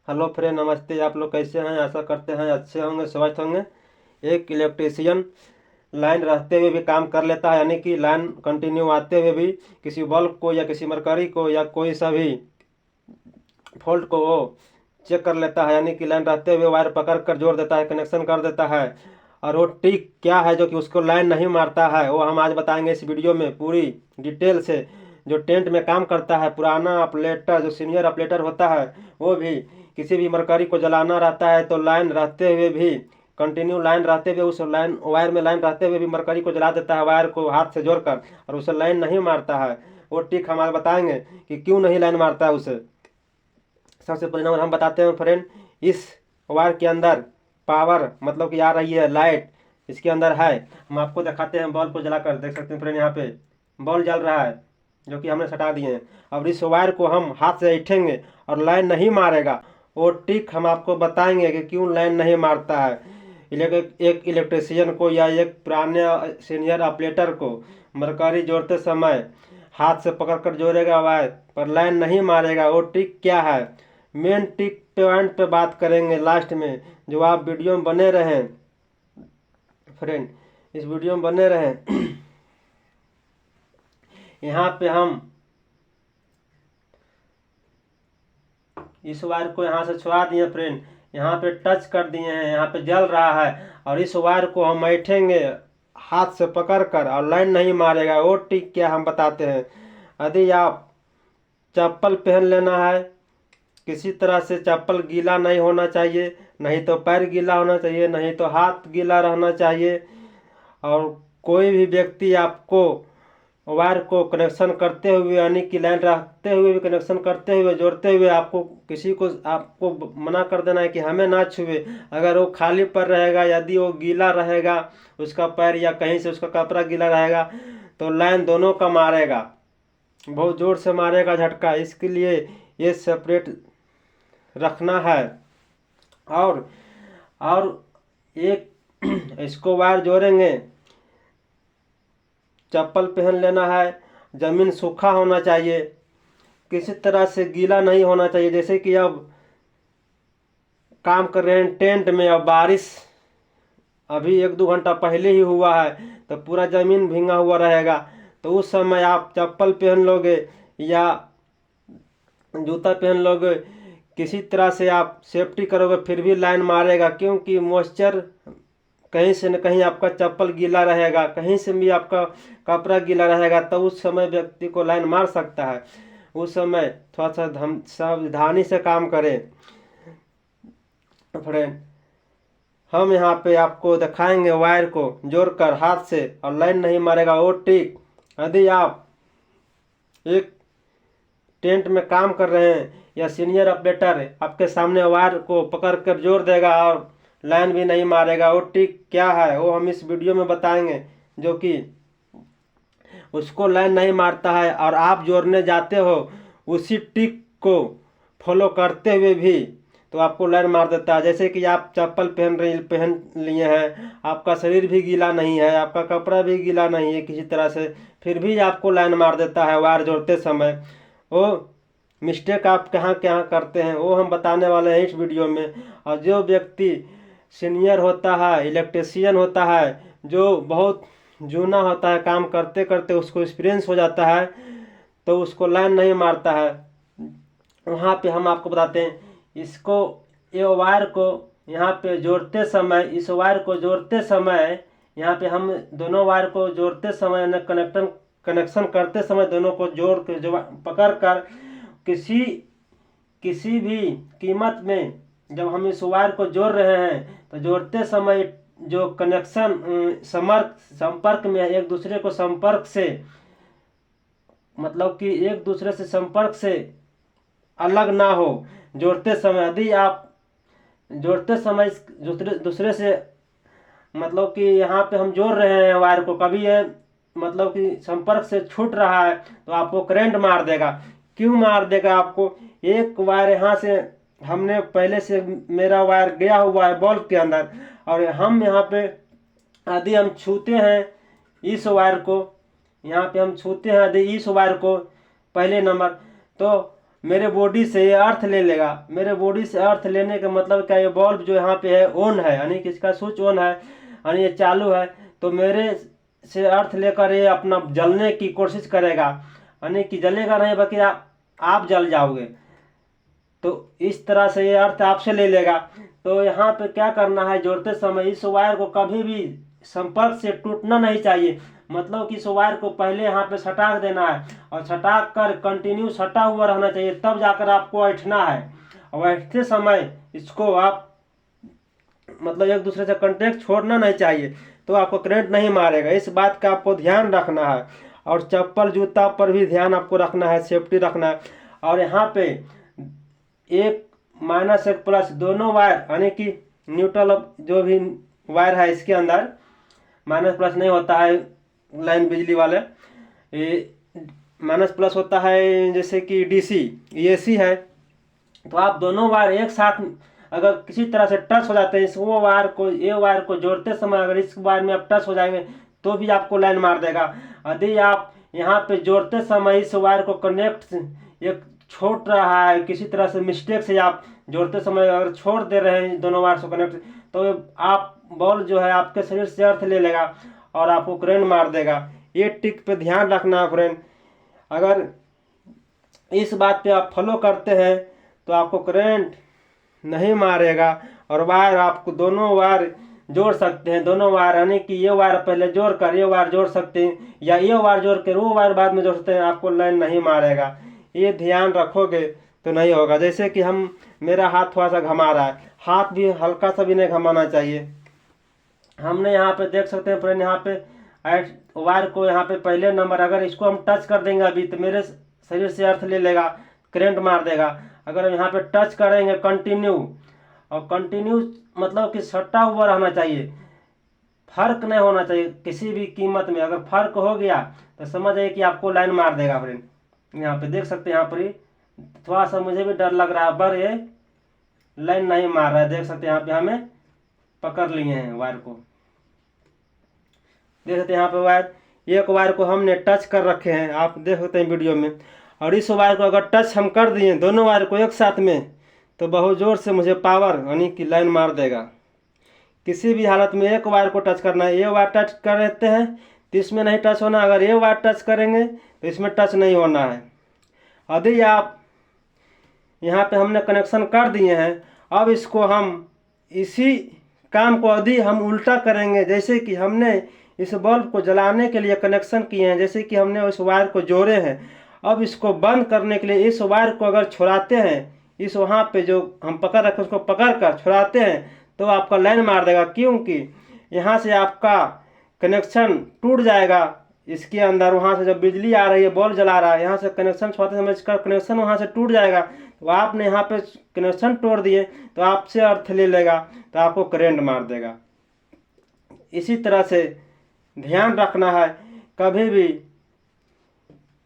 Hello friend, नमस्ते। आप लोग कैसे हैं? आशा करते हैं अच्छे होंगे, स्वस्थ होंगे। एक इलेक्ट्रीशियन लाइन रहते हुए भी काम कर लेता है, यानी कि लाइन कंटिन्यू आते हुए भी किसी बल्ब को या किसी मरकरी को या कोई सा भी फॉल्ट को वो चेक कर लेता है, यानी कि लाइन रहते हुए वायर पकड़ कर जोड़ देता है, कनेक्शन कर देता है। और वो ट्रिक क्या है जो कि उसको लाइन नहीं मारता है, वो हम आज बताएंगे इस वीडियो में पूरी डिटेल से। जो टेंट में काम करता है, पुराना ऑपरेटर, जो सीनियर ऑपरेटर होता है, वो भी किसी भी मरकरी को जलाना रहता है तो लाइन रहते हुए भी, कंटिन्यू लाइन रहते हुए, उस लाइन वायर में लाइन रहते हुए भी मरकरी को जला देता है वायर को हाथ से जोड़कर, और उसे लाइन नहीं मारता है। वो ट्रिक हम आज बताएंगे कि क्यों नहीं लाइन मारता है उसे। सबसे पहले नंबर हम बताते हैं फ्रेंड, इस वायर के अंदर पावर मतलब कि आ रही है लाइट, इसके अंदर है। हम आपको दिखाते हैं, बल्ब को जलाकर देख सकते हैं फ्रेंड, यहाँ पे बल्ब जल रहा है जो कि हमने सटा दिए हैं। अब इस वायर को हम हाथ से ऐंठेंगे और लाइन नहीं मारेगा। वो ट्रिक हम आपको बताएंगे कि क्यों लाइन नहीं मारता है। एक इलेक्ट्रीशियन को या एक पुराने सीनियर ऑपरेटर को मरकरी जोड़ते समय हाथ से पकड़कर जोड़ेगा वायर पर लाइन नहीं मारेगा। वो ट्रिक क्या है, मेन ट्रिक पॉइंट पे बात करेंगे लास्ट में। जो आप वीडियो में बने रहें फ्रेंड, इस वीडियो में बने रहें। यहाँ पे हम इस वायर को यहाँ से छुआ दिए फ्रेंड, यहाँ पे टच कर दिए हैं, यहाँ पे जल रहा है। और इस वायर को हम ऐंठेंगे हाथ से पकड़कर और लाइन नहीं मारेगा। वो ट्रिक क्या हम बताते हैं। यदि आप चप्पल पहन लेना है, किसी तरह से चप्पल गीला नहीं होना चाहिए, नहीं तो पैर गीला होना चाहिए, नहीं तो हाथ गीला रहना चाहिए। और कोई भी व्यक्ति आपको वायर को कनेक्शन करते हुए, यानी कि लाइन रखते हुए भी, कनेक्शन करते हुए, जोड़ते हुए, आपको किसी को आपको मना कर देना है कि हमें ना छुए। अगर वो खाली पर रहेगा, यदि वो गीला रहेगा, उसका पैर या कहीं से उसका कपड़ा गीला रहेगा, तो लाइन दोनों का मारेगा, बहुत जोर से मारेगा झटका। इसके लिए ये सेपरेट रखना है। और एक इसको वायर जोड़ेंगे, चप्पल पहन लेना है, ज़मीन सूखा होना चाहिए, किसी तरह से गीला नहीं होना चाहिए। जैसे कि अब काम कर रहे हैं टेंट में, अब बारिश अभी 1-2 घंटा पहले ही हुआ है तो पूरा ज़मीन भींगा हुआ रहेगा। तो उस समय आप चप्पल पहन लोगे या जूता पहन लोगे, किसी तरह से आप सेफ्टी करोगे, फिर भी लाइन मारेगा, क्योंकि मॉइस्चर कहीं से न कहीं आपका चप्पल गीला रहेगा, कहीं से भी आपका कपड़ा गीला रहेगा, तो उस समय व्यक्ति को लाइन मार सकता है। उस समय थोड़ा सा हम सावधानी से काम करें फ्रेंड। हम यहाँ पे आपको दिखाएंगे वायर को जोड़कर हाथ से और लाइन नहीं मारेगा। वो ट्रिक, यदि आप एक टेंट में काम कर रहे हैं या सीनियर ऑपरेटर आपके सामने वायर को पकड़ कर जोड़ देगा और लाइन भी नहीं मारेगा, वो ट्रिक क्या है वो हम इस वीडियो में बताएंगे। जो कि उसको लाइन नहीं मारता है और आप जोड़ने जाते हो, उसी ट्रिक को फॉलो करते हुए भी तो आपको लाइन मार देता है। जैसे कि आप चप्पल पहन लिए हैं, आपका शरीर भी गीला नहीं है, आपका कपड़ा भी गीला नहीं है किसी तरह से, फिर भी आपको लाइन मार देता है वायर जोड़ते समय। वो मिस्टेक आप कहाँ कहाँ करते हैं वो हम बताने वाले हैं इस वीडियो में। और जो व्यक्ति सीनियर होता है, इलेक्ट्रीशियन होता है, जो बहुत जूना होता है, काम करते करते उसको एक्सपीरियंस हो जाता है, तो उसको लाइन नहीं मारता है। वहाँ पे हम आपको बताते हैं, इसको ये वायर को यहाँ पे जोड़ते समय, इस वायर को जोड़ते समय, यहाँ पे हम दोनों वायर को जोड़ते समय न कनेक्शन करते समय दोनों को जोड़ के जो पकड़ कर किसी भी कीमत में जब हम इस वायर को जोड़ रहे हैं तो जोड़ते समय जो कनेक्शन संपर्क में एक दूसरे को संपर्क से, मतलब कि एक दूसरे से संपर्क से अलग ना हो। जोड़ते समय यदि आप जोड़ते समय दूसरे से, मतलब कि यहाँ पे हम जोड़ रहे हैं वायर को, कभी ये मतलब कि संपर्क से छूट रहा है तो आपको करंट मार देगा। क्यों मार देगा आपको? एक वायर यहाँ से हमने पहले से, मेरा वायर गया हुआ है बल्ब के अंदर, और हम यहाँ पे यदि हम छूते हैं इस वायर को, यहाँ पे हम छूते हैं यदि इस वायर को पहले नंबर, तो मेरे बॉडी से ये अर्थ ले लेगा। मेरे बॉडी से अर्थ लेने का मतलब क्या, ये बल्ब जो यहाँ पे है ऑन है, यानी कि इसका स्विच ऑन है, यानी ये चालू है, तो मेरे से अर्थ लेकर ये अपना जलने की कोशिश करेगा, यानी कि जलेगा नहीं बल्कि आप जल जाओगे। तो इस तरह से ये अर्थ आपसे ले लेगा। तो यहाँ पे क्या करना है, जोड़ते समय इस वायर को कभी भी संपर्क से टूटना नहीं चाहिए। मतलब कि इस वायर को पहले यहाँ पे सटाक देना है और सटाक कर कंटिन्यू सटा हुआ रहना चाहिए, तब जाकर आपको ऐंठना है। और ऐंठते समय इसको आप मतलब एक दूसरे से कांटेक्ट छोड़ना नहीं चाहिए, तो आपको करंट नहीं मारेगा। इस बात का आपको ध्यान रखना है। और चप्पल जूता पर भी ध्यान आपको रखना है, सेफ्टी रखना है। और यहाँ पे एक माइनस एक प्लस दोनों वायर, यानी कि न्यूट्रल जो भी वायर है इसके अंदर माइनस प्लस नहीं होता है। लाइन बिजली वाले ये माइनस प्लस होता है, जैसे कि डीसी एसी है, तो आप दोनों वायर एक साथ अगर किसी तरह से टच हो जाते हैं, इस वो वायर को ये वायर को जोड़ते समय अगर इस वायर में आप टच हो जाएंगे तो भी आपको लाइन मार देगा। यदि आप यहाँ पे जोड़ते समय इस वायर को कनेक्ट एक छोड़ रहा है, किसी तरह से मिस्टेक से आप जोड़ते समय अगर छोड़ दे रहे हैं दोनों वायर को कनेक्ट, तो आप बॉल जो है आपके शरीर से अर्थ ले लेगा और आपको करंट मार देगा। ये टिक पे ध्यान रखना है फ्रेंड। अगर इस बात पे आप फॉलो करते हैं तो आपको करंट नहीं मारेगा। और वायर आपको दोनों वायर जोड़ सकते हैं, दोनों वायर, यानी कि ये वायर पहले जोड़ कर ये वायर जोड़ सकते हैं, या ये वायर जोड़ कर वो वायर बाद में जोड़ सकते हैं, आपको लाइन नहीं मारेगा। ये ध्यान रखोगे तो नहीं होगा। जैसे कि मेरा हाथ थोड़ा सा घमा रहा है, हाथ भी हल्का सा भी नहीं घमाना चाहिए। हमने यहाँ पे देख सकते हैं फ्रेंड, यहाँ पे वायर को यहाँ पे पहले नंबर, अगर इसको हम टच कर देंगे अभी तो मेरे शरीर से अर्थ ले लेगा, करंट मार देगा। अगर हम यहाँ पे टच करेंगे कंटिन्यू, और कंटिन्यू मतलब कि सटा हुआ रहना चाहिए, फर्क नहीं होना चाहिए किसी भी कीमत में। अगर फर्क हो गया तो समझ आइए कि आपको लाइन मार देगा फ्रेंड। यहाँ पे देख सकते हैं, यहाँ पर ही थोड़ा सा मुझे भी डर लग रहा है, पर ये लाइन नहीं मार रहा है। देख सकते हैं यहाँ पे हमें पकड़ लिए हैं वायर को, देख सकते हैं यहाँ पे वायर, एक वायर को हमने टच कर रखे हैं, आप देख सकते हैं वीडियो में। और इस वायर को अगर टच हम कर दिए दोनों वायर को एक साथ में, तो बहुत ज़ोर से मुझे पावर यानी कि लाइन मार देगा। किसी भी हालत में एक वायर को टच करना है। ये वायर टच कर लेते हैं तो इसमें नहीं टच होना, अगर ये वायर टच करेंगे तो इसमें टच नहीं होना है। यदि आप यहाँ पे हमने कनेक्शन कर दिए हैं, अब इसको हम इसी काम को यदि हम उल्टा करेंगे, जैसे कि हमने इस बल्ब को जलाने के लिए कनेक्शन किए हैं, जैसे कि हमने उस वायर को जोड़े हैं, अब इसको बंद करने के लिए इस वायर को अगर छुड़ाते हैं, इस वहाँ पे जो हम पकड़ रखे उसको पकड़ कर छुड़ाते हैं, तो आपका लाइन मार देगा। क्योंकि यहाँ से आपका कनेक्शन टूट जाएगा इसके अंदर, वहाँ से जब बिजली आ रही है बल्ब जला रहा है, यहाँ से कनेक्शन छुड़ाते समय इसका कनेक्शन वहाँ से टूट जाएगा। तो आपने यहाँ पे कनेक्शन तोड़ दिए तो आपसे अर्थ ले लेगा, तो आपको करंट मार देगा। इसी तरह से ध्यान रखना है। कभी भी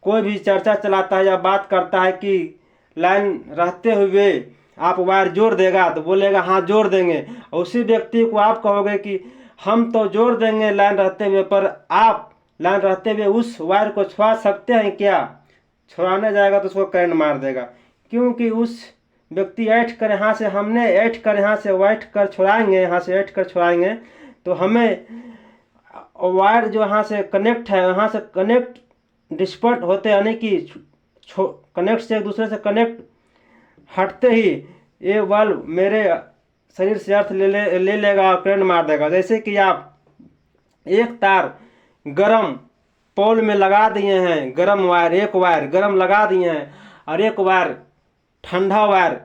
कोई भी चर्चा चलाता है या बात करता है कि लाइन रहते हुए आप वायर जोड़ देगा, तो बोलेगा हाँ जोड़ देंगे, और उसी व्यक्ति को आप कहोगे कि हम तो जोड़ देंगे लाइन रहते हुए, पर आप लाइन रहते हुए उस वायर को छुड़ा सकते हैं क्या? छुड़ाने जाएगा तो उसको करंट मार देगा। क्योंकि उस व्यक्ति ऐठ कर यहाँ से, हमने ऐठ कर यहाँ से वाइट कर छुड़ाएंगे, यहाँ से ऐठ कर छुड़ाएंगे, तो हमें वायर जो यहाँ से कनेक्ट है, यहाँ से कनेक्ट डिस्पर्ट होते, यानी कि कनेक्ट से एक दूसरे से कनेक्ट हटते ही ये बल्ब मेरे शरीर से अर्थ ले लेगा और करंट मार देगा। जैसे कि आप एक तार गरम पोल में लगा दिए हैं, गरम वायर, एक वायर गरम लगा दिए हैं, और एक वायर ठंडा वायर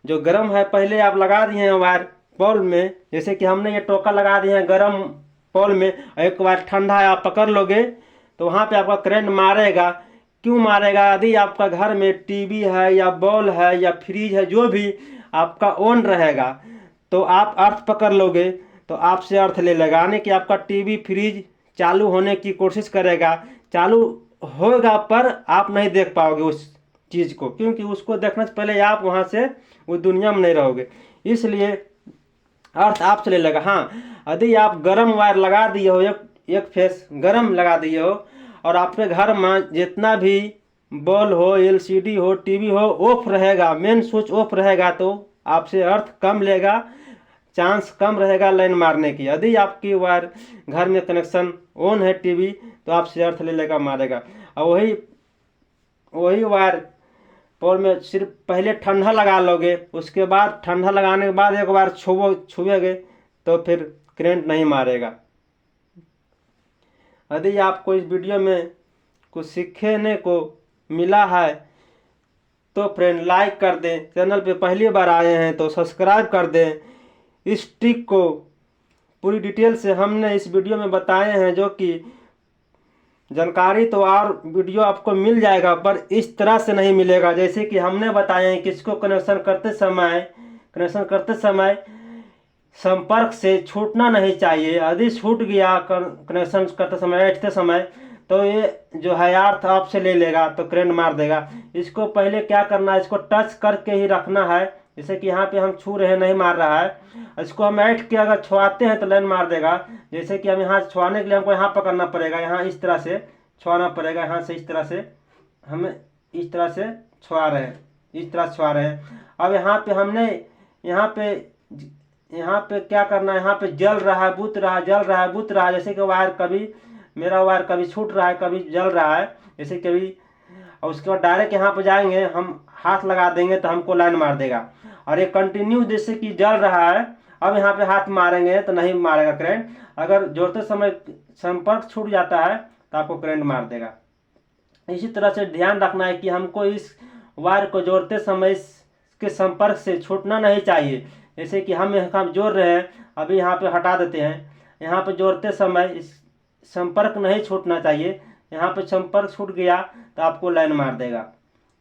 जो गरम है पहले आप लगा दिए हैं वायर पोल में, जैसे कि हमने ये टोका लगा दिए हैं गरम पोल में, और एक वायर ठंडा है आप पकड़ लोगे तो वहाँ पे आपका करंट मारेगा। क्यों मारेगा? यदि आपका घर में टीवी है या बॉल है या फ्रिज है, जो भी आपका ऑन रहेगा, तो आप अर्थ पकड़ लोगे तो आपसे अर्थ ले लेगा, यानी कि आपका टीवी फ्रिज चालू होने की कोशिश करेगा, चालू होगा पर आप नहीं देख पाओगे उस चीज़ को, क्योंकि उसको देखने से पहले आप वहाँ से उस दुनिया में नहीं रहोगे, इसलिए अर्थ आपसे ले लेगा। हाँ, यदि आप गर्म वायर लगा दिए हो, एक फेस गर्म लगा दिए हो, और आपके घर में जितना भी बॉल हो, एलसीडी हो, टीवी हो, ऑफ रहेगा, मेन स्विच ऑफ रहेगा तो आपसे अर्थ कम लेगा, चांस कम रहेगा लाइन मारने की। यदि आपकी वायर घर में कनेक्शन ऑन है टीवी तो आपसे अर्थ ले लेगा, मारेगा। और वही वही वायर पोल में सिर्फ पहले ठंडा लगा लोगे, उसके बाद ठंडा लगाने के बाद एक बार छुएगे तो फिर करंट नहीं मारेगा। यदि आपको इस वीडियो में कुछ सीखने को मिला है तो फ्रेंड लाइक कर दें, चैनल पे पहली बार आए हैं तो सब्सक्राइब कर दें। इस ट्रिक को पूरी डिटेल से हमने इस वीडियो में बताए हैं, जो कि जानकारी तो और वीडियो आपको मिल जाएगा पर इस तरह से नहीं मिलेगा जैसे कि हमने बताया है कि इसको कनेक्शन करते समय संपर्क से छूटना नहीं चाहिए। यदि छूट गया कनेक्शन करते समय, बैठते समय, तो ये जो है अर्थ आपसे ले लेगा तो करंट मार देगा। इसको पहले क्या करना है, इसको टच करके ही रखना है, जैसे कि यहाँ पे हम छू रहे हैं, नहीं मार रहा है। इसको हम ऐठ के अगर छुआते हैं तो लाइन मार देगा। जैसे कि हम यहाँ छुआने के लिए हमको यहाँ पकड़ना पड़ेगा, यहाँ इस तरह से छुआना पड़ेगा, यहाँ से इस तरह से हमें इस तरह से छुआ रहे हैं, इस तरह छुआ रहे हैं। अब यहाँ पे हमने यहाँ पे क्या करना है, यहाँ पे जल रहा है, बुत रहा है, जल रहा है, बुत रहा है। जैसे कि वायर कभी मेरा वायर कभी छूट रहा है, कभी जल रहा है, जैसे कभी। और उसके बाद डायरेक्ट यहाँ पे जाएंगे, हम हाथ लगा देंगे तो हमको लाइन मार देगा। और ये कंटिन्यू जैसे कि जल रहा है, अब यहाँ पे हाथ मारेंगे तो नहीं मारेगा करंट। अगर जोड़ते समय संपर्क छूट जाता है तो आपको करंट मार देगा। इसी तरह से ध्यान रखना है कि हमको इस वायर को जोड़ते समय इसके संपर्क से छूटना नहीं चाहिए। जैसे कि हम यहाँ जोड़ रहे हैं, अभी यहाँ पे हटा देते हैं, यहाँ पे जोड़ते समय इस संपर्क नहीं छूटना चाहिए। यहाँ पे संपर्क छूट गया तो आपको लाइन मार देगा।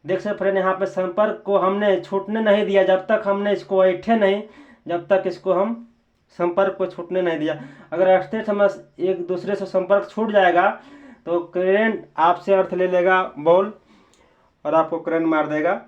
देख सकते फ्रेंड, यहाँ पे संपर्क को हमने छूटने नहीं दिया, जब तक हमने इसको ऐठे नहीं, जब तक इसको हम संपर्क को छूटने नहीं दिया। अगर ऐठते समय एक दूसरे से संपर्क छूट जाएगा तो करंट आपसे अर्थ ले लेगा बॉल और आपको करंट मार देगा।